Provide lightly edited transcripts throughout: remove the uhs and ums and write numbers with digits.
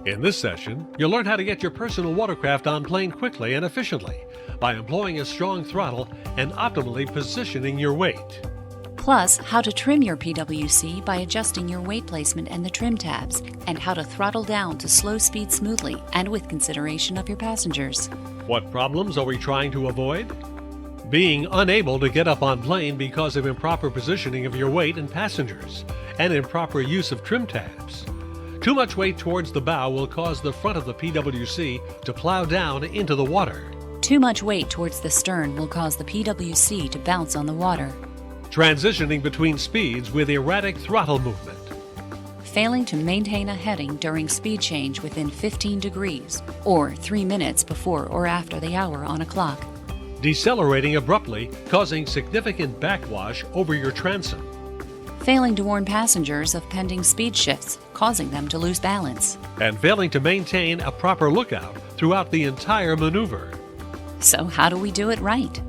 In this session, you'll learn how to get your personal watercraft on plane quickly and efficiently by employing a strong throttle and optimally positioning your weight. Plus, how to trim your PWC by adjusting your weight placement and the trim tabs, and how to throttle down to slow speed smoothly and with consideration of your passengers. What problems are we trying to avoid? Being unable to get up on plane because of improper positioning of your weight and passengers, and improper use of trim tabs. Too much weight towards the bow will cause the front of the PWC to plow down into the water. Too much weight towards the stern will cause the PWC to bounce on the water. Transitioning between speeds with erratic throttle movement. Failing to maintain a heading during speed change within 15 degrees, or 3 minutes before or after the hour on a clock. Decelerating abruptly, causing significant backwash over your transom. Failing to warn passengers of pending speed shifts, causing them to lose balance. And failing to maintain a proper lookout throughout the entire maneuver. So how do we do it right?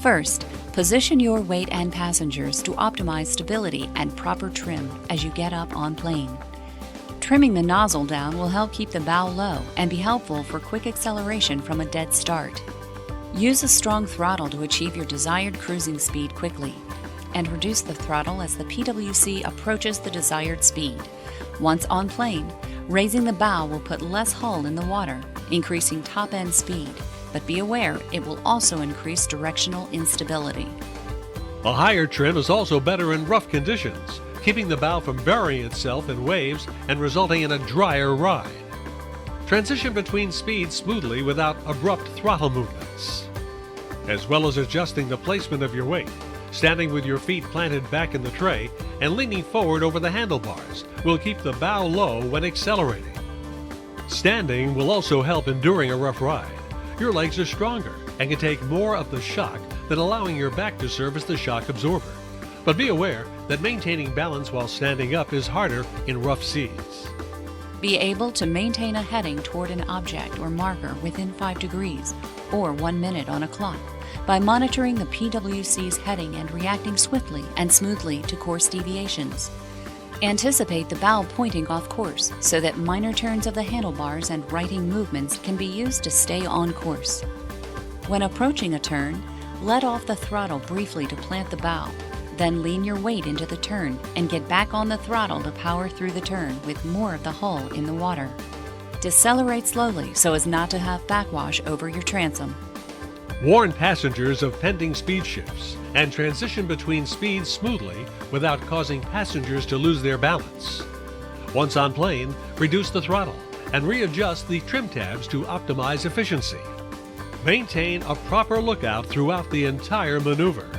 First, position your weight and passengers to optimize stability and proper trim as you get up on plane. Trimming the nozzle down will help keep the bow low and be helpful for quick acceleration from a dead start. Use a strong throttle to achieve your desired cruising speed quickly, and reduce the throttle as the PWC approaches the desired speed. Once on plane, raising the bow will put less hull in the water, increasing top-end speed, but be aware it will also increase directional instability. A higher trim is also better in rough conditions, keeping the bow from burying itself in waves and resulting in a drier ride. Transition between speeds smoothly without abrupt throttle movements, as well as adjusting the placement of your weight. Standing with your feet planted back in the tray and leaning forward over the handlebars will keep the bow low when accelerating. Standing will also help enduring a rough ride. Your legs are stronger and can take more of the shock than allowing your back to serve as the shock absorber. But be aware that maintaining balance while standing up is harder in rough seas. Be able to maintain a heading toward an object or marker within 5 degrees or 1 minute on a clock by monitoring the PWC's heading and reacting swiftly and smoothly to course deviations. Anticipate the bow pointing off course so that minor turns of the handlebars and righting movements can be used to stay on course. When approaching a turn, let off the throttle briefly to plant the bow, then lean your weight into the turn and get back on the throttle to power through the turn with more of the hull in the water. Decelerate slowly so as not to have backwash over your transom. Warn passengers of pending speed shifts and transition between speeds smoothly without causing passengers to lose their balance. Once on plane, reduce the throttle and readjust the trim tabs to optimize efficiency. Maintain a proper lookout throughout the entire maneuver.